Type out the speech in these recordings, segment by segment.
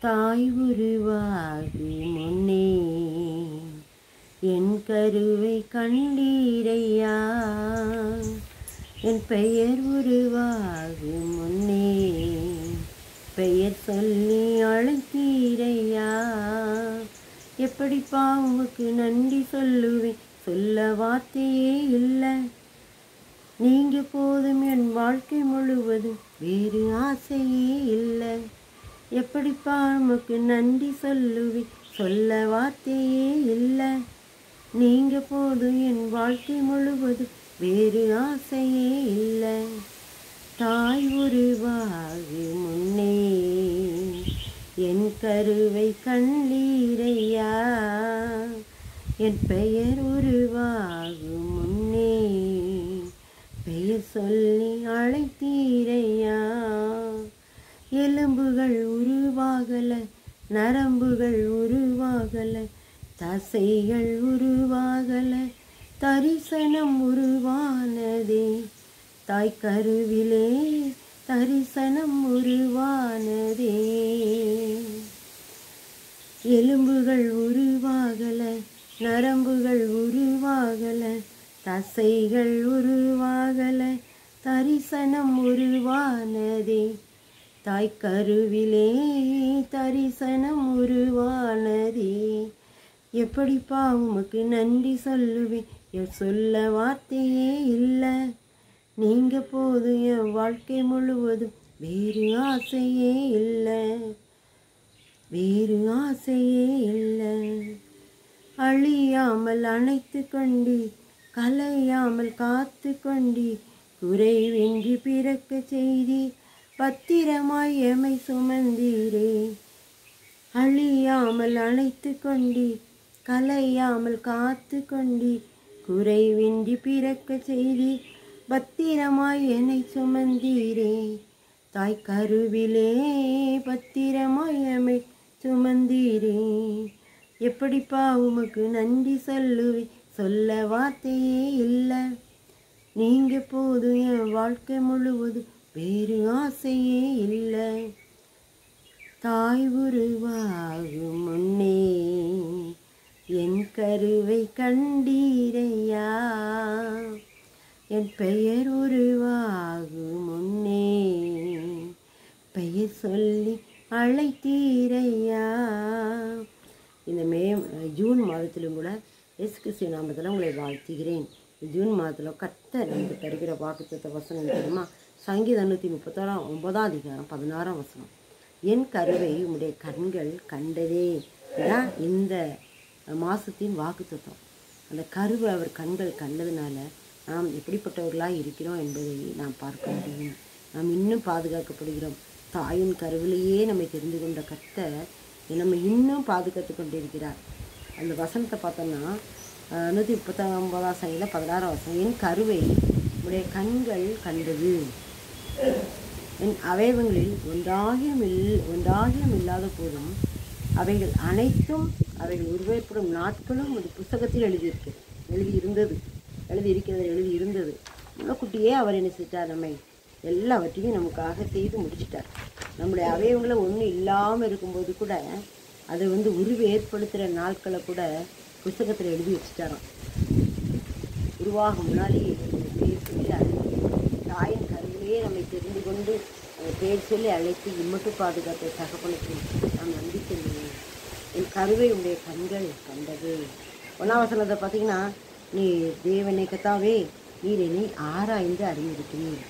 தாய் உருவாகு முன்னே என் கருவை கண்டீரையா, என் பெயர் உருவாகு முன்னே பெயர் சொல்லி அழைத்தீரையா. எப்படிப்பா உமக்கு நன்றி சொல்லுவேன், சொல்ல வார்த்தையே இல்லை. நீங்க போதும் என் வாழ்க்கை முழுவதும், வேறு ஆசையே இல்லை. எப்படிப்பா உமக்கு நன்றி சொல்லுவேன், சொல்ல வார்த்தையே இல்லை. நீங்க போதும் என் வாழ்க்கை முழுவதும், வேறு ஆசையே இல்லை. தாய் உருவாகு முன்னே என் கருவை கண்டீரையா, என் பெயர் உருவாகு முன்னே பெயர் சொல்லி அழைத்தீரையா. எலும்புகள் உருவாகல, நரம்புகள் உருவாகல, தசைகள் உருவாகல, தரிசனம் உருவானதே. தாய் கருவிலே தரிசனம் உருவானதே. எலும்புகள் உருவாகல, நரம்புகள் உருவாகல, தசைகள் உருவாகல, தரிசனம் உருவானதே. தாய் கருவிலே தரிசனம் உருவானதே. எப்படிப்பா உமக்கு நன்றி சொல்லுவேன், சொல்ல வார்த்தையே இல்லை. நீங்க போதும் என் வாழ்க்கை முழுவதும், வேறு ஆசையே இல்லை, வேறு ஆசையே இல்லை. அழியாமல் அணைத்து கொண்டு, கலையாமல் காத்து கொண்டு, குறைவின்றி பிறக்க செய்தி, பத்திரமாய் எமை சுமந்தீரே. அழியாமல் அணைத்து கொண்டு, கலையாமல் காத்து கொண்டு, குறைவின்றி பிறக்க செய்தி, பத்திரமாய் என்னை சுமந்தீரே. தாய் கருவிலே பத்திரமாய் எமை சுமந்தீரே. எப்படிப்பா உமக்கு நன்றி சொல்லுவேன், சொல்ல வார்த்தையே இல்லை. நீங்க போதும் என் வாழ்க்கை முழுவதும், வேறு ஆசையே இல்லை. தாய் உருவாகு முன்னே என் கருவை கண்டீரையா, என் பெயர் உருவாகு முன்னே பெயர் சொல்லி அழைத்தீரையா. இந்த ஜூன் மாதத்திலும் கூட இயேசு கிறிஸ்து நாமத்தில் உங்களை வாழ்த்துகிறேன். ஜூன் மாதத்தில் கர்த்தர் நமக்கு தருகிற வாக்குத்தத்த வசனம் தெரியுமா? சங்கீதம் 139 அதிகாரம் 16 வசனம். என் கருவை உம்முடைய கண்கள் கண்டதே. இதான் இந்த மாதத்தின் வாக்குத்தத்தம். அந்த கருவை அவர் கண்கள் கண்டதுனால நாம் எப்படிப்பட்டவர்களாக இருக்கிறோம் என்பதை நாம் பார்க்க முடியும். நாம் இன்னும் பாதுகாக்கப்படுகிறோம். தாயின் கருவிலேயே நம்மை தெரிந்து கொண்ட கர்த்தர் நம்ம இன்னும் பாதுகாத்து கொண்டிருக்கிறார். அந்த வசனத்தை பார்த்தோம்னா 139 சங்கீதம் 16 வசனம். என் கருவை உடைய கண்கள் கண்டது, என் அவயவங்களில் ஒன்றாகிலும் இல்லாத போதும் அவைகள் அனைத்தும் அவைகள் உருவப்படும் நாட்களும் ஒரு புத்தகத்தில் எழுதியிருந்தது. முன்னக்குட்டியே அவர் என்ன செஞ்சார், நம்மை எல்லாவற்றையும் நமக்காக செய்து முடிச்சிட்டார். நம்முடைய அவயவங்களை ஒன்றும் இல்லாமல் இருக்கும்போது கூட அதை உருவ ஏற்படுத்துகிற நாட்களை கூட புத்தகத்தில் எழுதி வச்சுட்டாராம். உருவாக முன்னாலேயே பேர் சொல்லி அழைத்து, தாயின் கருவிலேயே நம்மை தெரிந்து கொண்டு பேர் சொல்லி அழைத்து இம்மட்டு பாதுகாத்த தகப்பனுக்கு நாம் நன்றி சொல்லுவேன். என் கருவை உடைய கண்கள் கண்டது. 1ஆம் வசனத்தை பார்த்தீங்கன்னா, நீ தேவனை கத்தாவே நீர் என்னை ஆராய்ந்து அறிந்திருக்கிறீர்.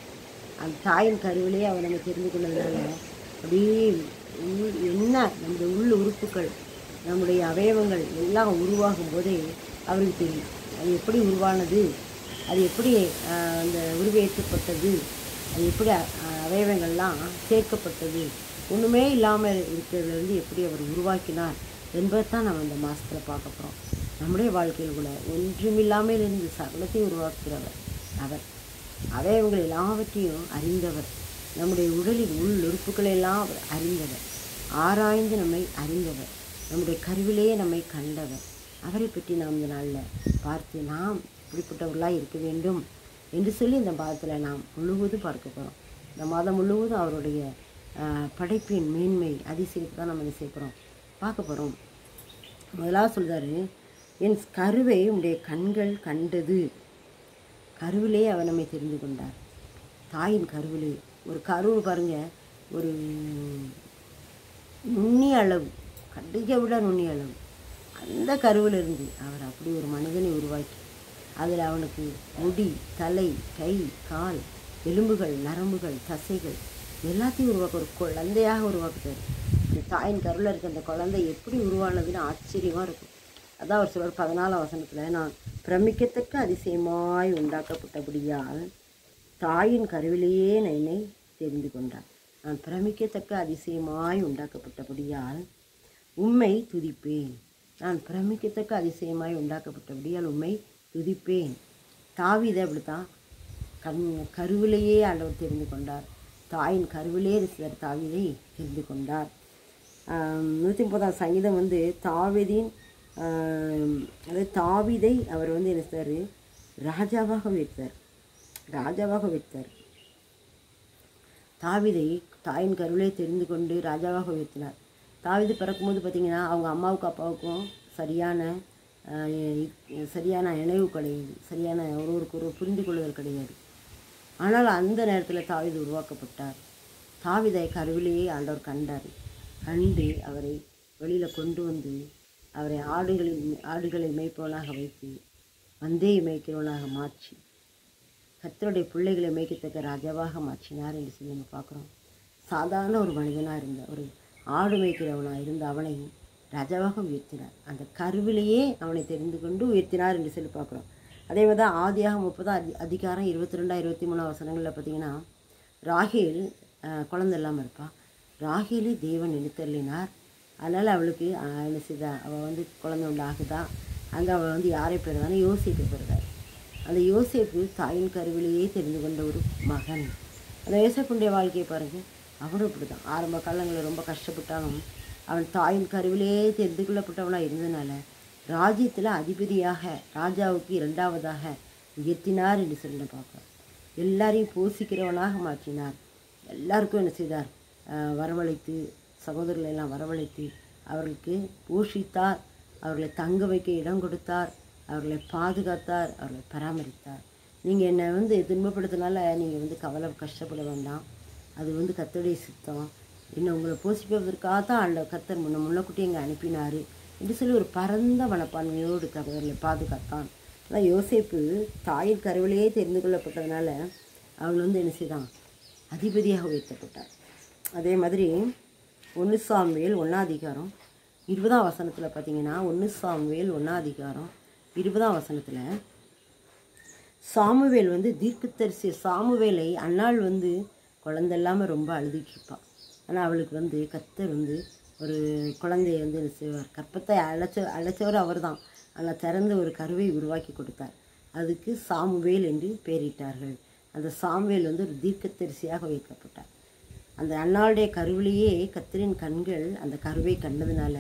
அந்த தாயின் கருவிலேயே அவர் நம்ம தெரிந்து கொண்டதுனால அப்படியே என்ன நம்முடைய உள் உறுப்புகள், நம்முடைய அவயவங்கள் எல்லாம் உருவாகும் போதே அவருக்கு தெரியும். அது எப்படி உருவானது, அது எப்படி அந்த உருவேற்றப்பட்டது, அது எப்படி அவயவங்கள்லாம் சேர்க்கப்பட்டது, ஒன்றுமே இல்லாமல் இருக்கிறதுலேருந்து எப்படி அவர் உருவாக்கினார் என்பதைத்தான் நம்ம இந்த மாதத்தில் பார்க்க போகிறோம். நம்முடைய வாழ்க்கையில் கூட ஒன்றுமில்லாமல் இருந்து சகலத்தையும் உருவாக்குகிறவர் அவர். அவயவங்கள் எல்லாவற்றையும் அறிந்தவர். நம்முடைய உடலின் உள் உறுப்புகளெல்லாம் அவர் அறிந்தவர். ஆராய்ந்து நம்மை அறிந்தவர். நம்முடைய கருவிலேயே நம்மை கண்டவர். அவரை பற்றி நாம் இந்த நாளில் பார்த்து நாம் இப்படிப்பட்டவர்களாக இருக்க வேண்டும் என்று சொல்லி இந்த மாதத்தில் நாம் முழுவதும் பார்க்க போகிறோம். இந்த மாதம் முழுவதும் அவருடைய படைப்பின் மேன்மை அதிசயத்தை தான் நம்ம என்ன செய்ய போகிறோம், பார்க்க போகிறோம். முதலாவது சொல்கிறாரு, என் கருவை உடைய கண்கள் கண்டது. கருவிலே அவர் நம்மை தெரிந்து கொண்டார். தாயின் கருவிலே ஒரு கரு பாருங்கள், ஒரு நுண்ணிய அளவு, கண்டிக்க விட நுண்ணிய அளவு, அந்த கருவில் இருந்து அவர் அப்படி ஒரு மனிதனை உருவாக்கி அதில் அவனுக்கு முடி, தலை, கை, கால், எலும்புகள், நரம்புகள், தசைகள் எல்லாத்தையும் உருவாக்க ஒரு குழந்தையாக உருவாக்குறாரு. இந்த தாயின் கருவில் இருக்க அந்த குழந்தை எப்படி உருவானதுன்னு ஆச்சரியமாக இருக்கும். அதான் அவர் சொல்வார் 14ஆம் வசனத்தில், நான் பிரமிக்கத்தக்க அதிசயமாய் உண்டாக்கப்பட்டபடியால் தாயின் கருவிலேயே என்னை தெரிந்து கொண்டார். நான் பிரமிக்கத்தக்க அதிசயமாய் உண்டாக்கப்பட்டபடியால் உம்மை துதிப்பேன். நான் பிரமிக்கத்தக்க அதிசயமாய் உண்டாக்கப்பட்டபடியால் உம்மை துதிப்பேன். தாவீது அப்படித்தான் கருவிலேயே ஆண்டவர் தெரிந்து கொண்டார். தாயின் கருவிலே இருக்கிற தாவீதை தெரிந்து கொண்டார். 130ஆம் சங்கீதம் தாவீதின் அதாவது தாவீதை அவர் என்ன செய்தார், ராஜாவாக வைத்தார். தாவீதை தாயின் கருவிலே தெரிந்து கொண்டு ராஜாவாக உயர்த்தினார். தாவீது பிறக்கும்போது பார்த்திங்கன்னா அவங்க அம்மாவுக்கும் அப்பாவுக்கும் சரியான நினைவு கிடையாது, சரியான ஒருவருக்கு புரிந்து கொள்ளுதல் கிடையாது. ஆனால் அந்த நேரத்தில் தாவீது உருவாக்கப்பட்டார். தாவீதை கருவிலேயே ஆண்டவர் கண்டார். கண்டு அவரை வெளியில் கொண்டு வந்து அவரை ஆடுகளை மேய்ப்பவனாக வைத்து மந்தையை மேய்க்கிறவனாக மாற்றி கர்த்தருடைய பிள்ளைகளை மேய்க்கத்தக்க ராஜாவாக மாற்றினார் என்று சொல்லி நம்ம பார்க்குறோம். சாதாரண ஒரு மனிதனாக இருந்த ஒரு ஆடு மேய்க்கிறவனாக இருந்த அவனை ராஜாவாக உயர்த்தினார். அந்த கருவிலேயே அவனை தெரிந்து கொண்டு உயர்த்தினார் என்று சொல்லி பார்க்குறோம். அதே மாதிரி தான் ஆதியாகமம் 30 அதிகாரம் 22, 23 வசனங்களில் பார்த்திங்கன்னா, ராகேல் குழந்தை இல்லாமல் இருப்பாள். ராகேலை தேவன் எடுத்தள்ளினார். அதனால் அவளுக்கு என்ன செய்தா, அவள் குழந்தை உண்டாகுதா. அங்கே அவள் யாரை பெறுதான்னு யோசிக்க பெறுதார். அந்த யோசேப்பு தாயின் கருவிலேயே தெரிந்து கொண்ட ஒரு மகன். அந்த யோசேப்புடைய வாழ்க்கையை பாருங்கள், அவனும் இப்படி தான். ஆரம்ப காலங்களில் ரொம்ப கஷ்டப்பட்டாலும் அவன் தாயின் கருவிலேயே தெரிந்து கொள்ளப்பட்டவனாக இருந்ததுனால ராஜ்யத்தில் அதிபதியாக ராஜாவுக்கு 2வதாக உயர்த்தினார் என்று சொல்லி பார்க்குறோம். எல்லாரையும் போஷிக்கிறவனாக மாற்றினார். எல்லாருக்கும் என்ன செய்தார், வரவழைத்து சகோதரர்களை எல்லாம் வரவழைத்து அவர்களுக்கு போஷித்தார், அவர்களை தங்க வைக்க இடம் கொடுத்தார், அவர்களை பாதுகாத்தார், அவர்களை பராமரித்தார். நீங்கள் என்னை துன்பப்படுத்தினால நீங்கள் கஷ்டப்பட வேண்டாம். அது கர்த்தருடைய சித்தம். இன்னும் உங்களை போஷிப்பதற்காக தான் கர்த்தர் முன்னக்குட்டி எங்கே அனுப்பினார் என்று சொல்லி ஒரு பரந்த மனப்பான்மையோடு அவர்களை பாதுகாத்தான். அதான் யோசேப்பு தாயின் கருவிலேயே தெரிந்து கொள்ளப்பட்டதுனால அவன் என்ன செய்தான், அதிபதியாக உயர்த்தப்பட்டார். அதே மாதிரி 1 சாமுவேல் 1ஆம் அதிகாரம் 20ஆம் வசனத்தில் பார்த்தீங்கன்னா, 1 சாமுவேல் 1ஆம் அதிகாரம் 20ஆம் வசனத்தில் சாமுவேல் தீர்க்கதரிசி சாமுவேலை அன்னாள் குழந்தை இல்லாமல் ரொம்ப அழுதுகிட்ருப்பாள். ஆனால் அவளுக்கு கர்த்தர் ஒரு குழந்தையை என்ன செய்வார், கற்பத்தை அழைச்சவர் அவர் தான். ஆனால் திறந்து ஒரு கருவை உருவாக்கி கொடுத்தார். அதுக்கு சாமுவேல் என்று பெயரிட்டார்கள். அந்த சாமுவேல் ஒரு தீர்க்கதரிசியாக வைக்கப்பட்டார். அந்த அன்னாளுடைய கருவிலேயே கர்த்தரின் கண்கள் அந்த கருவை கண்டதுனால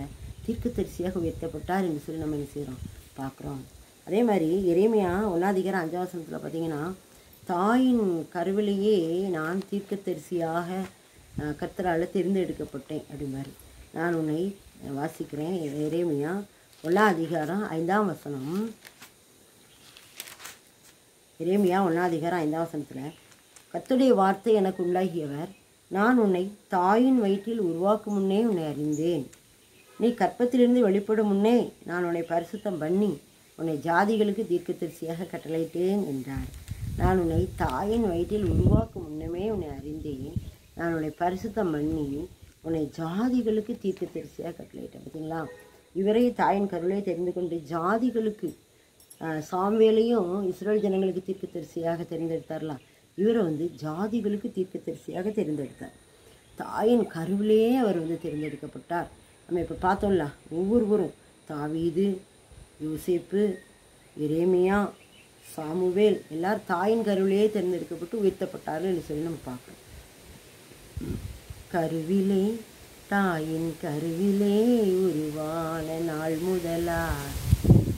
தீர்க்கதரிசியாக உயர்த்தப்பட்டார் என்று சொல்லி நம்ம என்ன செய்கிறோம், பார்க்குறோம். அதே மாதிரி எரேமியா 1ஆம் அதிகாரம் 5ஆம் வசனத்தில் பார்த்தீங்கன்னா, தாயின் கருவிலேயே நான் தீர்க்கதரிசியாக கர்த்தரால் தேர்ந்தெடுக்கப்பட்டேன் அப்படிமாரி. நான் உன்னை வாசிக்கிறேன். எரேமியா 1ஆம் அதிகாரம் 5ஆம் வசனம். எரேமியா 1ஆம் அதிகாரம் 5ஆம் வசனத்தில், கர்த்தருடைய வார்த்தை எனக்கு உண்டாகியவர், நான் உன்னை தாயின் வயிற்றில் உருவாக்கும் முன்னே உன்னை அறிந்தேன். நீ கற்பத்திலிருந்து வெளிப்படும் முன்னே நான் உன்னை பரிசுத்தம் பண்ணி உன்னை ஜாதிகளுக்கு தீர்க்கதரிசியாக கட்டளையிட்டேன் என்றார். நான் உன்னை தாயின் வயிற்றில் உருவாக்கும் முன்னமே உன்னை அறிந்தேன். நான் உன்னை பரிசுத்தம் பண்ணி உன்னை ஜாதிகளுக்கு தீர்க்கதரிசியாக கட்டளையிட்டேன். பார்த்தீங்களா, இவரை தாயின் கருவிலே தெரிந்து கொண்டு ஜாதிகளுக்கு சாமுவேலையும் இஸ்ரேல் ஜனங்களுக்கு தீர்க்கதரிசியாக தெரிந்தெடுத்தார்லாம். இவரை ஜாதிகளுக்கு தீர்க்கதரிசியாக தெரிந்தெடுத்தார். தாயின் கருவிலே அவர் தேர்ந்தெடுக்கப்பட்டார். நம்ம இப்போ பார்த்தோம்ல, ஒவ்வொருவரும் தாவீது, யோசேப்பு, எரேமியா, சாமுவேல் எல்லாரும் தாயின் கருவிலேயே தேர்ந்தெடுக்கப்பட்டு உயர்த்தப்பட்டார்கள் என்று சொல்லி நம்ம பார்க்கணும். கருவிலே தாயின் கருவிலே உருவான நாள் முதலா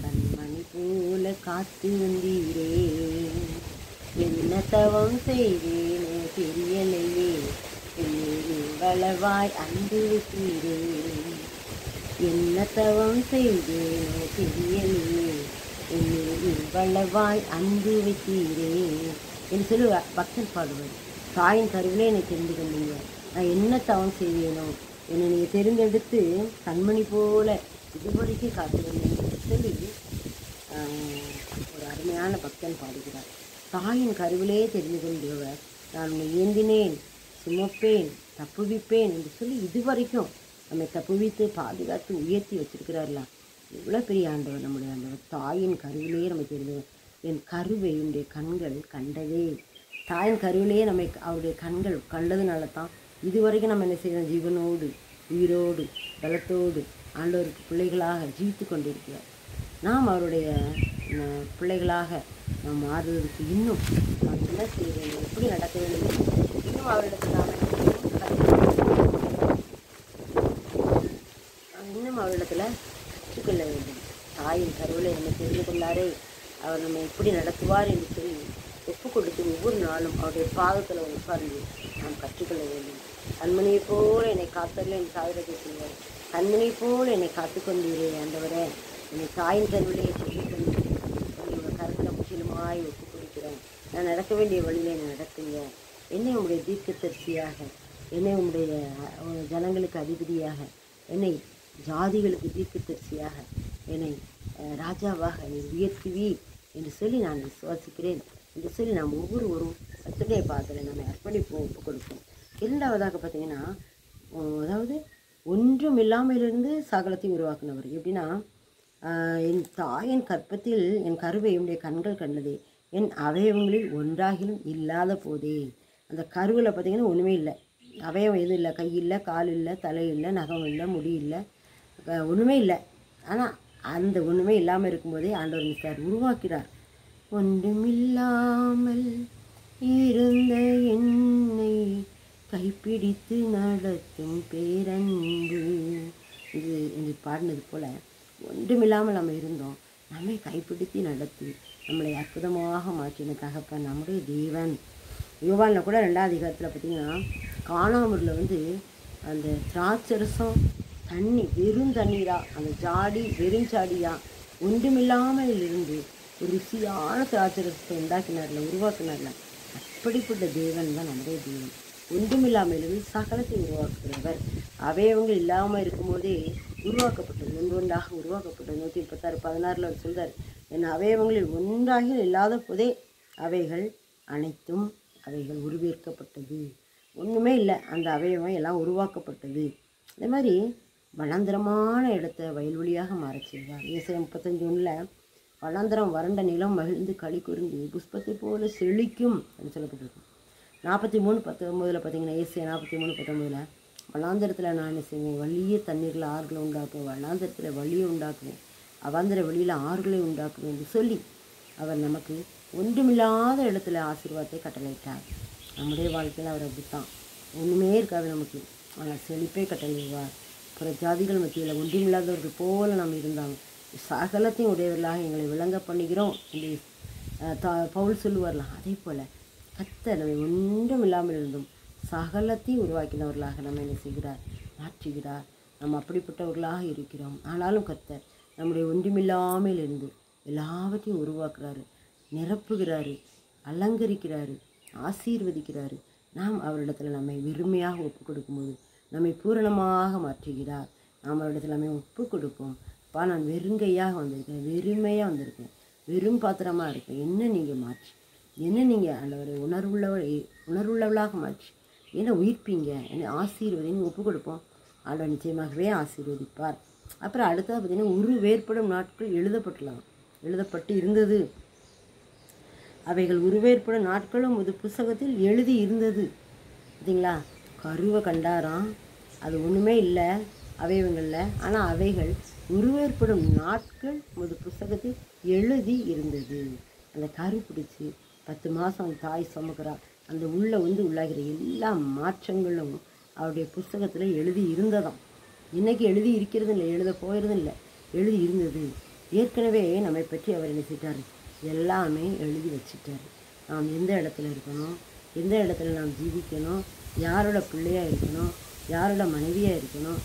கண்மணி போல காத்து வந்தீரே, என்ன தவம் செய்தேனே தெரியலையே, இவ்வளவாய் அன்பு வைத்தீரே, என்ன தவம் செய்தேனோ தெரியலையே, என்னில் இவ்வளவாய் அன்பு வைத்தீரே என்று சொல்லி பக்தன் பாடுவார். தாயின் கருவிலே என்னை தெரிந்து கொண்டீங்க, நான் என்ன தவம் செய்வேனோ, என்னை நீங்கள் தெரிந்தெடுத்து கண்மணி போல இதுவரைக்கும் காத்து வந்தீங்க சொல்லி ஒரு அருமையான பக்தன் பாடுகிறார். தாயின் கருவிலே தெரிந்து கொண்டவர், நான் உன்னை ஏந்தினேன், சுமப்பேன், தப்புவிப்பேன் என்று சொல்லி இதுவரைக்கும் நம்மை தப்புவித்து பாதுகாத்து உயர்த்தி வச்சிருக்கிறார்களா. எவ்வளோ பெரிய ஆண்டவர் நம்முடைய ஆண்டவர். தாயின் கருவிலேயே நம்ம தெரிந்தவர். என் கருவை என்னுடைய கண்கள் கண்டதே. தாயின் கருவிலேயே நம்மை அவருடைய கண்கள் கண்டதுனால தான் இதுவரைக்கும் நம்ம என்ன செய்யணும், ஜீவனோடு உயிரோடு பலத்தோடு ஆண்டவருக்கு பிள்ளைகளாக ஜீவித்து கொண்டிருக்கிறார். நாம் அவருடைய பிள்ளைகளாக நாம் மாறுவதற்கு இன்னும் நாம் என்ன செய்ய வேண்டும், எப்படி நடக்க வேண்டும், இன்னும் அவரிடத்தில் இன்னும் அவரிடத்தில் கற்றுக்கொள்ள வேண்டும். தாயின் கருவிலை நம்ம தெரிந்து கொள்ளாரே, அவர் நம்ம எப்படி நடத்துவார் என்று சொல்லி ஒப்பு கொடுத்து ஒவ்வொரு நாளும் அவருடைய பாதத்தில் உட்கார்ந்து நாம் கற்றுக்கொள்ள வேண்டும். கண்மணியை போல என்னை காத்தரில் என் சாதகத்தை செய்வார். கண்மணியை போல என்னை காத்துக்கொண்டீரே ஆண்டவரே, என்னை தாயின் கருவிலையை சொல்லிக்கொண்டு உங்கள் கருத்தில் முற்றிலுமாய் ஒப்பு கொடுக்கிறேன். நான் நடக்க வேண்டிய வழியில் என்னை நடத்துங்க. என்னை உங்களுடைய தீர்க்கதரிசியாக, என்னை உங்களுடைய ஜனங்களுக்கு அதிபதியாக, என்னை ஜாதிகளுக்கு தீர்க்கதரிசியாக, என்னை ராஜாவாக நீ உயர்த்துவி என்று சொல்லி நான் விசுவாசிக்கிறேன் என்று சொல்லி நாம் ஒவ்வொருவரும் கர்த்தருடைய பாதத்தில் நம்மை அர்ப்பணிப்போம், ஒப்பு கொடுப்போம். இரண்டாவதாக பார்த்தீங்கன்னா, அதாவது ஒன்றும் இல்லாமலிருந்து சகலத்தை உருவாக்குனவர். எப்படின்னா, என் தாயின் கற்பத்தில் என் கருவை என்னுடைய கண்கள் கண்டதே, என் அவயவங்களில் ஒன்றாகிலும் இல்லாத போதே. அந்த கருவில் பார்த்தீங்கன்னா ஒன்றுமே இல்லை, அவயவம் எதுவும் இல்லை, கை இல்லை, கால் இல்லை, தலை இல்லை, நகம் இல்லை, முடி இல்லை, ஒன்றுமே இல்லை. ஆனால் அந்த ஒன்றுமே இல்லாமல் இருக்கும்போதே ஆண்டவர் நிற்கிறார், உருவாக்கிறார். ஒன்றுமில்லாமல் இருந்த என்னை கைப்பிடித்து நடத்தும் பேரன்பு. இது பாடினது போல் ஒன்றுமில்லாமல் நம்ம இருந்தோம், நம்மை கைப்பிடித்து நடத்தி நம்மளை அற்புதமாக மாற்றின தகப்பன் நம்முடைய தேவன். யோவானில் கூட 2ஆம் அதிகாரத்தில் பார்த்திங்கன்னா, காணாமூரில் அந்த திராட்சரசம் தண்ணி வெறும் தண்ணீராக, அந்த ஜாடி வெறும் ஜாடியாக ஒன்றுமில்லாமல் இருந்து ஒரு ருசியான திராட்சரசத்தை உருவாக்கினார்ல. அப்படிப்பட்ட தேவன் தான் நம்முடைய தேவன். ஒன்றுமில்லாமல் இருந்து சகலத்தை உருவாக்குகிறவர். அவயவங்கள் இல்லாமல் இருக்கும்போதே உருவாக்கப்பட்டது, ஒன்றொன்றாக உருவாக்கப்பட்டது. 136:16 சொல்கிறார், என் அவயவங்களில் ஒன்றாக இல்லாத போதே அவைகள் அனைத்தும் உருவேற்கப்பட்டது. ஒன்றுமே இல்லை, அந்த அவயவம் எல்லாம் உருவாக்கப்பட்டது. அதே மாதிரி வனாந்திரமான இடத்தை வயல்வெளியாக மாறச் செய்வார். ஏசாயா 35:1 வனாந்திரம் வறண்ட நிலம் மகிழ்ந்து களி கூர்ந்து புஷ்பத்தை போல செழிக்கும் அப்படின்னு சொல்லப்பட்டிருக்கும். 43:19 பார்த்தீங்கன்னா, ஏசாயா 43:19 வனாந்திரத்தில் நான் என்ன செய்வேன், வழியே தண்ணீரில் ஆறுகளை உண்டாக்குவேன், வனாந்திரத்தில் வழியை உண்டாக்குவேன், அவாந்திர வெளியில் ஆறுகளை உண்டாக்குவேன் என்று சொல்லி அவர் நமக்கு ஒன்றுமில்லாத இடத்துல ஆசீர்வாதத்தை கட்டளையிட்டார். நம்முடைய வாழ்க்கையில் அவர் அப்படித்தான், ஒன்றுமே இருக்காது நமக்கு, ஆனால் செழிப்பே கட்டளையிடுவார். பிற ஜாதிகள் மத்தியில் ஒன்றுமில்லாதவர்கள் போல நாம் இருந்தாங்க, சகலத்தையும் உடையவர்களாக எங்களை விளங்க பண்ணுகிறோம் என்று பவுல் சொல்லுவார்லாம். அதே போல் கர்த்தர் நம்மை ஒன்றும் இல்லாமல் இருந்தும் சகலத்தையும் உருவாக்கினவர்களாக நம்ம என்ன செய்கிறார், மாற்றுகிறார். நம்ம அப்படிப்பட்டவர்களாக இருக்கிறோம். ஆனாலும் கர்த்தர் நம்முடைய ஒன்றுமில்லாமல் இருந்து எல்லாவற்றையும் உருவாக்குறாரு, நிரப்புகிறாரு, அலங்கரிக்கிறாரு, ஆசீர்வதிக்கிறாரு. நாம் அவரிடத்தில் நம்மை வெறுமையாக ஒப்பு கொடுக்கும்போது நம்மை பூரணமாக மாற்றுகிறார். நாம் அவரிடத்தில் நம்மை ஒப்பு கொடுப்போம். அப்பா, நான் வெறுங்கையாக வந்திருக்கேன், வெறுமையாக வந்திருக்கேன், வெறும் பாத்திரமாக இருக்கேன், என்ன நீங்கள் மாற்றி, என்ன நீங்கள் ஆண்டவரை உணர்வுள்ளவளாக மாற்றி என்னை உயிர்ப்பீங்க, என்னை ஆசீர்வதின்னு ஒப்பு கொடுப்போம். ஆண்டவர் நிச்சயமாகவே ஆசீர்வதிப்பார். அப்புறம் அடுத்தது பார்த்திங்கன்னா, உருவேற்படும் நாட்கள் எழுதப்பட்டு இருந்தது. அவைகள் உருவேற்படும் நாட்களும் ஒரு புஸ்தகத்தில் எழுதி இருந்தது. பார்த்தீங்களா, கருவை கண்டாராம், அது ஒன்றுமே இல்லை அவயவங்களில், ஆனால் அவைகள் உருவேற்படும் நாட்கள் ஒரு புஸ்தகத்தில் எழுதி இருந்தது. அந்த கரு பிடிச்சி 10 மாதம் அந்த தாய் சுமக்கிறா, அந்த உள்ளாகிற எல்லா மாற்றங்களும் அவருடைய புஸ்தகத்தில் எழுதி இருந்ததாம். இன்றைக்கி எழுதி இருக்கிறது இல்லை, எழுத போகிறதும் இல்லை, எழுதி இருந்தது. ஏற்கனவே நம்மை பற்றி அவர் என்ன செய்தார், எல்லாமே எழுதி வச்சுட்டார். நாம் எந்த இடத்துல இருக்கணும், எந்த இடத்துல நாம் ஜீவிக்கணும், யாரோட பிள்ளையாக இருக்கணும், யாரோட மனைவியாக இருக்கணும்,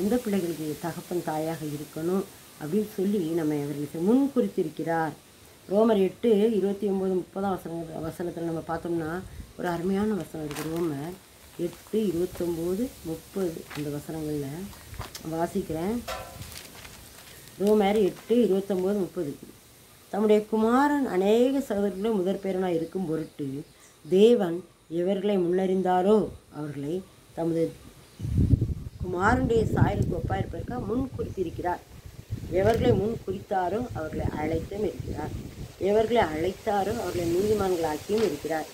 எந்த பிள்ளைகளுக்கு தகப்பன் தாயாக இருக்கணும் அப்படின்னு சொல்லி நம்ம அவர்களுக்கு முன் குறித்திருக்கிறார். ரோமர் 8:29-30 வசனத்தில் நம்ம பார்த்தோம்னா ஒரு அருமையான வசனம் இருக்குது. ரோமர் 8:29-30 அந்த வசனங்களில் வாசிக்கிறேன். ரோமர் 8:29-30 தம்முடைய குமாரன் அநேக சகோதரர்களும் முதற் பேரனாக இருக்கும் பொருட்டு தேவன் எவர்களை முன்னறிந்தாரோ அவர்களை தமது குமாரனுடைய சாயலுக்கு ஒப்பாயிருப்பதற்காக முன் குறித்திருக்கிறார். எவர்களை முன் குறித்தாரோ அவர்களை அழைத்தும் இருக்கிறார். எவர்களை அழைத்தாரோ அவர்களை நீதிமான்களாக்கியும் இருக்கிறார்.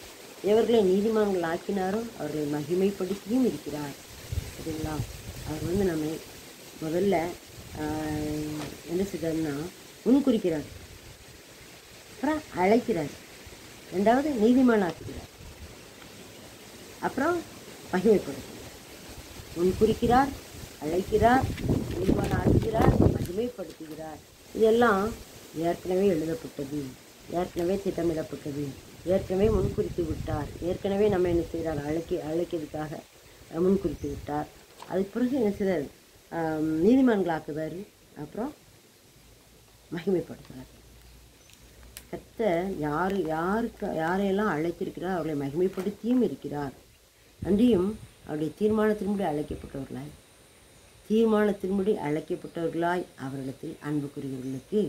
எவர்களை நீதிமான்கள் ஆக்கினாரோ அவர்களை மகிமைப்படுத்தியும் இருக்கிறார். சரிங்களா? அவர் நம்மை முதல்ல என்ன செய்தார்னா முன் குறிக்கிறார், அப்புறம் அழைக்கிறார், ரெண்டாவது நீதிமான் ஆக்குகிறார், அப்புறம் மகிமைப்படுத்துகிறார். முன் குறிக்கிறார், அழைக்கிறார், நீதிமான் ஆக்குகிறார், மகிமைப்படுத்துகிறார். இதெல்லாம் ஏற்கனவே எழுதப்பட்டது, ஏற்கனவே திட்டமிடப்பட்டது, ஏற்கனவே முன்குறித்து விட்டார். ஏற்கனவே நம்ம என்ன செய்கிறார், அழைக்கிறதுக்காக முன்குறித்து விட்டார். அதுக்கு பிறகு என்ன செய்கிறார், நீதிமான்களாக்குதார், அப்புறம் மகிமைப்படுத்துகிறார். கர்த்தர் யாரையெல்லாம் அழைத்திருக்கிறார் அவர்களை மகிமைப்படுத்தியும் இருக்கிறார். அன்றியும் அவருடைய தீர்மானத்தின்படி அழைக்கப்பட்டவர்களாய் அவரிடத்தில் அன்பு கூறுகிறவர்களுக்கு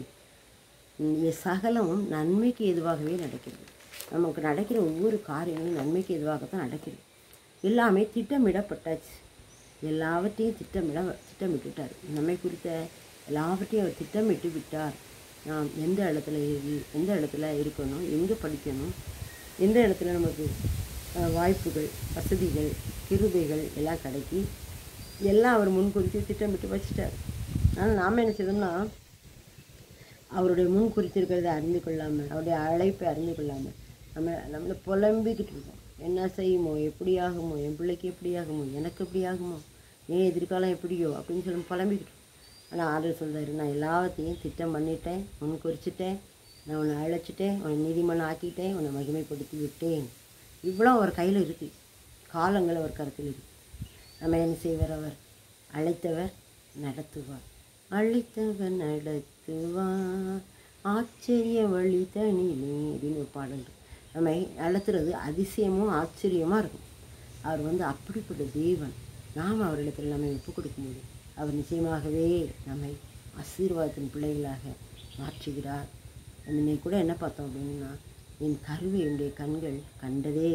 சகலமும் நன்மைக்கு எதுவாகவே நடக்கிறது. நமக்கு நடக்கிற ஒவ்வொரு காரியங்களும் நன்மைக்கு எதுவாகத்தான் நடக்கிறது. எல்லாமே திட்டமிடப்பட்டாச்சு. எல்லாவற்றையும் திட்டமிட்டுட்டார். நம்மை குறித்த எல்லாவற்றையும் அவர் திட்டமிட்டு விட்டார். நாம் எந்த இடத்துல இருக்கணும், எங்கே படிக்கணும், எந்த இடத்துல நமக்கு வாய்ப்புகள், வசதிகள், கிருபைகள் எல்லாம் கிடைக்கி எல்லாம் அவர் முன்குறித்து திட்டமிட்டு வச்சுட்டார். ஆனால் நாம் என்ன செய்தோம்னா அவருடைய முன் குறித்திருக்கிறத அறிந்து கொள்ளாமல், அவருடைய அழைப்பை அறிந்து கொள்ளாமல் நம்மளை புலம்பிக்கிட்டு இருக்கோம். என்ன செய்யுமோ, எப்படி ஆகுமோ, என் பிள்ளைக்கு எப்படி ஆகுமோ, எனக்கு எப்படி ஆகுமோ, ஏன் எதிர்காலம் எப்படியோ அப்படின்னு சொல்லி புலம்பிக்கிட்டு. ஆனால் ஆர்டர் சொல்கிறாரு, நான் எல்லாத்தையும் திட்டம் பண்ணிட்டேன், முன் குறிச்சிட்டேன், நான் உன்னை அழைச்சிட்டேன், உன்னை நீதிமன்றம் ஆக்கிட்டேன், உன்னை மகிமைப்படுத்தி விட்டேன். இவ்வளோ அவர் கையில் இருக்குது, காலங்கள் அவர் கருத்தில் இருக்குது. நம்ம என்ன செய்வார், அவர் அழைத்தவர் நடத்துவார், அழைத்தவர் நடத்துவார், ஆச்சரிய வழி தனிலே அப்படின்னு ஒரு பாடல். நம்ம அழைத்துறது அதிசயமும் ஆச்சரியமாக இருக்கும். அவர் அப்படிப்பட்ட தேவன். நாம் அவரிடத்தில் நம்மை ஒப்புக் கொடுக்கும்போது அவர் நிச்சயமாகவே நம்மை ஆசீர்வாதத்தின் பிள்ளைகளாக மாற்றுகிறார். இன்னைக்கு கூட என்ன பார்த்தோம் அப்படின்னா, என் கருவை என்னுடைய கண்கள் கண்டதே,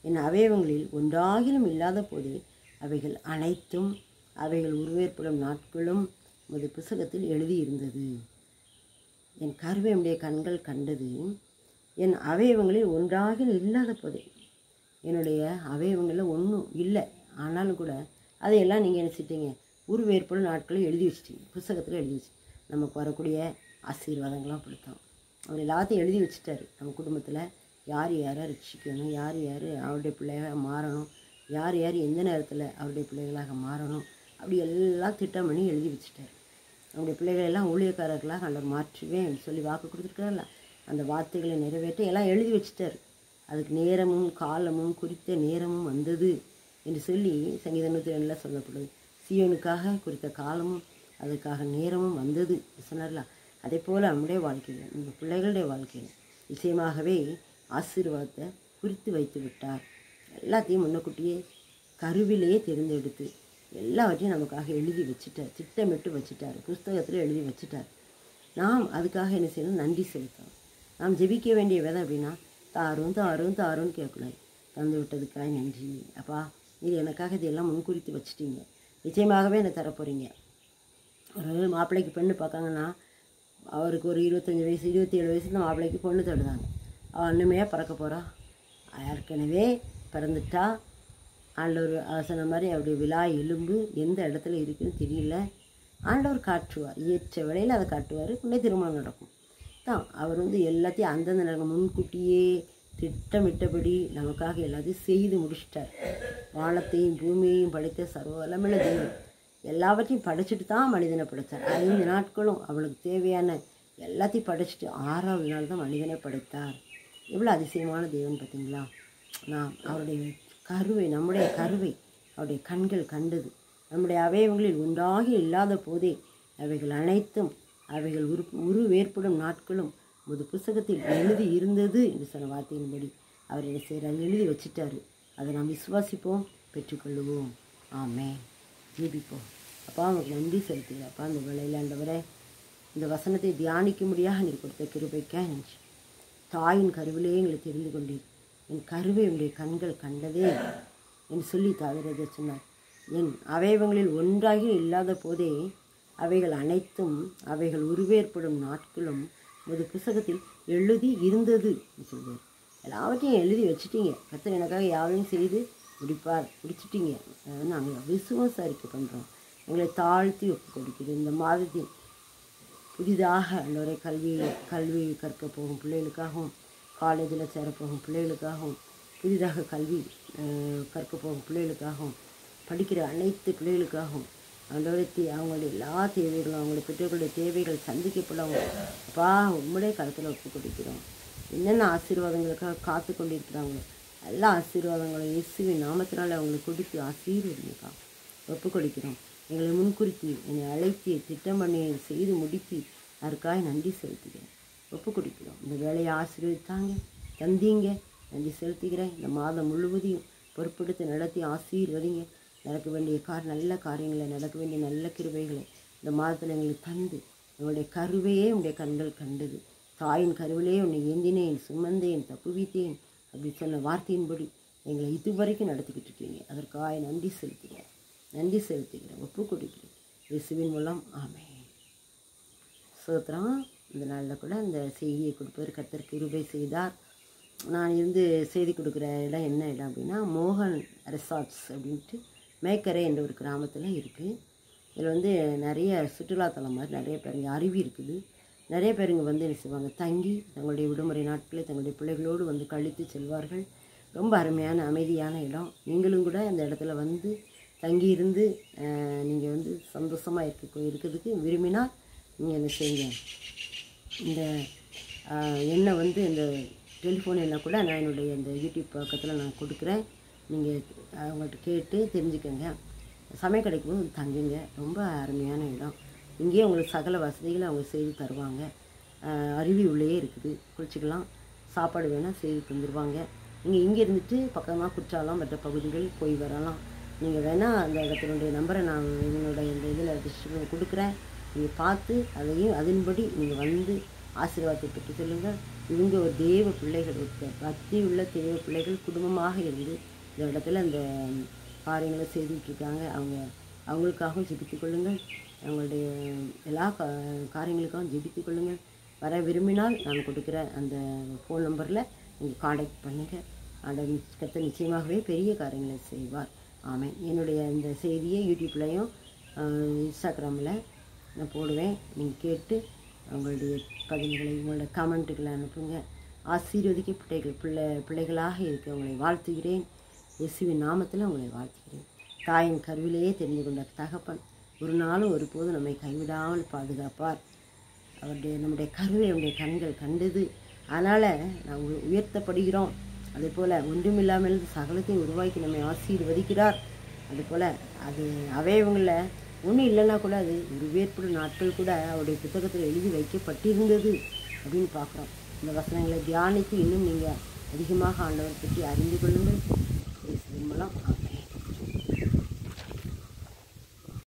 என் அவயவங்களில் ஒன்றாகிலும் இல்லாத போதே அவைகள் அனைத்தும் அவைகள் உருவேற்படும் நாட்களும் ஒரு புத்தகத்தில் எழுதியிருந்தது. என் கருவை என்னுடைய கண்கள் கண்டது, என் அவயவங்களில் ஒன்றாகிலும் இல்லாத போதே. என்னுடைய அவயவங்களில் ஒன்றும் இல்லை, ஆனாலும் கூட அதையெல்லாம் நீங்கள் என்ன செய்ட்டீங்க, உருவேற்படும் நாட்களை எழுதி வச்சிட்டீங்க, புத்தகத்தில் எழுதி வச்சு. நமக்கு வரக்கூடிய ஆசீர்வாதங்கள்லாம் கொடுத்தோம். அவர் எல்லாத்தையும் எழுதி வச்சுட்டாரு. நம்ம குடும்பத்தில் யார் யாரை ரட்சிக்கணும், யார் யார் அவருடைய பிள்ளைகளாக மாறணும், யார் யார் எந்த நேரத்தில் அவருடைய பிள்ளைகளாக மாறணும், அப்படி எல்லாம் திட்டம் பண்ணி எழுதி வச்சுட்டார். அவருடைய பிள்ளைகளெல்லாம் ஊழியக்காரர்களாக ஆண்டவர் மாற்றுவேன் சொல்லி வாக்கு கொடுத்துருக்காருல்ல, அந்த வார்த்தைகளை நிறைவேற்ற எல்லாம் எழுதி வச்சுட்டார். அதுக்கு நேரமும் காலமும் குறித்த நேரமும் வந்தது என்று சொல்லி சங்கீதம் 102 சொல்லப்படுது. சீயோனுக்காக குறித்த காலமும் அதுக்காக நேரமும் வந்தது சொன்னார்ல. அதே போல் நம்முடைய வாழ்க்கையில், நம்ம பிள்ளைகளுடைய வாழ்க்கையில் நிச்சயமாகவே ஆசீர்வாதத்தை குறித்து வைத்து விட்டார். எல்லாத்தையும் முன்னக்கூட்டியே கருவிலேயே தேர்ந்தெடுத்து எல்லாவற்றையும் நமக்காக எழுதி வச்சுட்டார், திட்டமிட்டு வச்சுட்டார், புஸ்தகத்தில் எழுதி வச்சுட்டார். நாம் அதுக்காக என்ன செய்யணும், நன்றி செலுத்தணும். நாம் ஜெபிக்க வேண்டிய விதை அப்படின்னா, தாரும் தாரும் தாரும்னு கேட்கணும். தந்து விட்டதுக்காக நன்றி அப்பா, இது எனக்காக இதெல்லாம் முன்குறித்து வச்சுட்டீங்க, நிச்சயமாகவே என்னை தரப்போகிறீங்க. ஒரு மாப்பிள்ளைக்கு பெண்ணு பார்க்காங்கன்னா, அவருக்கு ஒரு 25 வயசு 27 வயசு தான் மாப்பிள்ளைக்கு பொண்ணு தடுதாங்க. அவள் அண்ணுமையாக பிறக்க போகிறா, ஏற்கனவே பிறந்துட்டா. ஆண்டவர் சொன்ன மாதிரி அவருடைய விழா எலும்பு எந்த இடத்துல இருக்குதுன்னு தெரியல. ஆண்டவர் காட்டுவார், ஏற்ற வேளையில் அதை காட்டுவார், உடனே திருமணம் நடக்கும் தான். அவர் எல்லாத்தையும் அந்தந்த நேரம் முன்கூட்டியே திட்டமிட்டபடி நமக்காக எல்லாத்தையும் செய்து முடிச்சிட்டார். வானத்தையும் பூமியையும் படைத்த சர்வ வல்லமையுள்ள தேவன் எல்லாவற்றையும் படைச்சிட்டு தான் மனிதனை படைத்தார். 5 நாட்களும் அவளுக்கு தேவையான எல்லாத்தையும் படைச்சிட்டு 6ஆவது நாள் தான் மனிதனை படைத்தார். எவ்வளோ அதிசயமான தேவன் பார்த்தீங்களா? நாம் அவருடைய கருவை, நம்முடைய கருவை அவருடைய கண்கள் கண்டது. நம்முடைய அவயவங்களில் ஒன்றாகி இல்லாத போதே அவைகள் அனைத்தும் அவைகள் உருவேற்படும் நாட்களும் ஒரு புத்தகத்தில் எழுதி இருந்தது என்று சொன்ன வார்த்தையின்படி அவர் என்ன செய்கிறார், எழுதி வச்சுட்டாரு. அதை நாம் விசுவாசிப்போம், பெற்றுக்கொள்ளுவோம். ஆமென். ஜெபிப்போம். அப்பா அவங்களுக்கு நன்றி செலுத்துகிறேன். அப்பா அந்த வேளையில் ஆண்டவரே இந்த வசனத்தை தியானிக்கும்படியாக நீர் கொடுத்த கிருபைக்காக நன்றி. தாயின் கருவிலே எங்களை தெரிந்து கொண்டீர். என் கருவை உடைய கண்கள் கண்டதே என்று சொல்லி தவிர சொன்னார். என் அவயவங்களில் ஒன்றாகி இல்லாத போதே அவைகள் அனைத்தும் அவைகள் உருவேற்படும் நாட்களும் ஒரு புத்தகத்தில் எழுதி இருந்தது சொல்வார். எல்லாவற்றையும் எழுதி வச்சுட்டீங்க. கர்த்தர் எனக்காக யாவையும் செய்து முடிச்சிட்டீங்க. நாங்கள் விசுவாச அறிக்கை பண்ணுறோம். எங்களை தாழ்த்தி ஒப்பு கொடுக்கிறோம். இந்த மாதத்தில் புதிதாக அன்றவரை கல்வி கற்க போகும் பிள்ளைகளுக்காகவும், காலேஜில் சேரப்போகும் பிள்ளைகளுக்காகவும், புதிதாக கல்வி கற்க போகும் பிள்ளைகளுக்காகவும், படிக்கிற அனைத்து பிள்ளைகளுக்காகவும் ஆண்டவரை அவங்களுடைய எல்லா தேவைகளும், அவங்களுடைய பெற்றோர்களுடைய தேவைகள் சந்திக்கப்படவும் அப்பா உம்முடைய கருத்தில் ஒப்பு கொடுக்கிறோம். என்னென்ன ஆசீர்வாதங்களுக்காக காத்து கொண்டு இருக்கிறாங்களோ எல்லா ஆசீர்வாதங்களும் இயேசுவின் நாமத்தினால அவங்களுக்கு கொடுத்து ஆசீர்வதிங்கப்பா. ஒப்பு கொடுக்கிறோம். எங்களை முன்குறித்து என்னை அழைத்து திட்டம் பண்ணி செய்து முடித்து அதற்காக நன்றி செலுத்துகிறேன். ஒப்பு கொடுக்கிறோம். இந்த வேலையை ஆசீர்வதித்தாங்க, தந்தீங்க, நன்றி செலுத்துகிறேன். இந்த மாதம் முழுவதையும் பொறுப்பெடுத்து நடத்தி ஆசீர்வதிங்க. நடக்க வேண்டிய நல்ல காரியங்களை, நடக்க வேண்டிய நல்ல கிருபைகளை இந்த மாதத்தில் எங்களுக்கு தந்து எங்களுடைய கருவையே உடைய கண்கள் கண்டது. தாயின் கருவிலே உன்னை ஏந்தினேன், சுமந்தேன், தப்புவித்தேன் அப்படி சொன்ன வார்த்தையின்படி எங்களை இதுவரைக்கும் நடத்திக்கிட்டு இருக்கீங்க. அதற்காக நன்றி செலுத்துகிறேன். ஒப்பு கொடுக்கிறேன் இயேசுவின் மூலம். ஆமென். சோத்திரம். இந்த நாளில் கூட இந்த செய்தியை கொடுப்பவர் கர்த்தர் கிருபை செய்தார். நான் இருந்து செய்தி கொடுக்குற இடம் என்ன இடம் அப்படின்னா, மோகன் ரெசார்ட்ஸ் அப்படின்ட்டு மேக்கரை என்ற ஒரு கிராமத்தில் இருக்குது. இதில் நிறைய சுற்றுலாத்தலம் மாதிரி நிறைய பேர் இங்கே அருவி இருக்குது. நிறைய பேர் இங்கே என்ன செய்வாங்க, தங்கி தங்களுடைய விடுமுறை நாட்களை தங்களுடைய பிள்ளைகளோடு கழித்து செல்வார்கள். ரொம்ப அருமையான அமைதியான இடம். நீங்களும் கூட அந்த இடத்துல தங்கியிருந்து நீங்கள் சந்தோஷமாக இருக்கிறதுக்கு விரும்பினால் நீங்கள் என்ன செய்யுங்க, இந்த என்னை இந்த டெலிஃபோன் எல்லாம் கூட நான் என்னுடைய இந்த யூடியூப் பக்கத்தில் நான் கொடுக்குறேன். நீங்கள் அவங்கள்ட்ட கேட்டு தெரிஞ்சுக்கோங்க. சமயம் கிடைக்கும்போது தங்குங்க. ரொம்ப அருமையான இடம். இங்கேயே உங்களுக்கு சகல வசதிகளை அவங்க செய்து தருவாங்க. அருவி உள்ளேயே இருக்குது, குளிச்சுக்கலாம். சாப்பாடு வேணால் செய்து தந்துடுவாங்க. நீங்கள் இங்கே இருந்துட்டு பக்கமாக குற்றாலம் மற்ற பகுதிகள் போய் வரலாம். நீங்கள் வேணால் அந்த இடத்தினுடைய நம்பரை நான் என்னுடைய இந்த இதில் டிஸ்ட்ரிபியூட் கொடுக்குறேன். நீங்கள் பார்த்து அதையும் அதன்படி நீங்கள் ஆசீர்வாதத்தை பெற்று சொல்லுங்கள். இவங்க ஒரு தேவ பிள்ளைகள், பக்தி உள்ள தேவ பிள்ளைகள் குடும்பமாக இருந்து இந்த இடத்துல அந்த காரியங்களை செய்துக்கிட்டுருக்காங்க. அவங்களுக்காகவும் ஜெபித்து கொள்ளுங்கள். அவங்களுடைய எல்லா காரியங்களுக்காகவும் ஜெபித்து கொள்ளுங்கள். வர விரும்பினால் நான் கொடுக்குற அந்த ஃபோன் நம்பரில் நீங்கள் காண்டாக்ட் பண்ணுங்கள். கர்த்தர் நிச்சயமாகவே பெரிய காரியங்களை செய்வார். ஆமென். என்னுடைய இந்த செய்தியை யூடியூப்லேயும் இன்ஸ்டாகிராமில் நான் போடுவேன். நீங்கள் கேட்டு உங்களுடைய பதில்களை, உங்களுடைய கமெண்ட்டுகளை அனுப்புங்க. ஆசீர்வதிக்கப்பட்ட பிள்ளைகளாக இருக்க உங்களை வாழ்த்துகிறேன். இயேசுவின் நாமத்தில் உங்களை வாழ்த்துகிறேன். தாயின் கருவிலேயே தெரிந்து கொண்ட தகப்பன் ஒரு நாளும் ஒருபோதும் நம்மை கைவிடாமல் பாதுகாப்பார். நம்முடைய கருவை அவருடைய கண்கள் கண்டது. அதனால் நான் உயர்த்தப்படுகிறோம். அதே போல் ஒன்றுமில்லாமல் சகலத்தையும் உருவாக்கி நம்மை ஆசீர்வதிக்கிறார். அதுபோல் அது அவயவங்களில் ஒன்றும் இல்லைன்னா கூட அது உருவேற்படும் நாட்கள் கூட அவருடைய புத்தகத்தில் எழுதி வைக்கப்பட்டிருந்தது அப்படின்னு பார்க்குறோம். இந்த வசனங்களை தியானித்து இன்னும் நீங்கள் அதிகமாக ஆண்டவர் பற்றி அறிந்து கொள்ளுங்கள். இயேசுவின் மூலம்.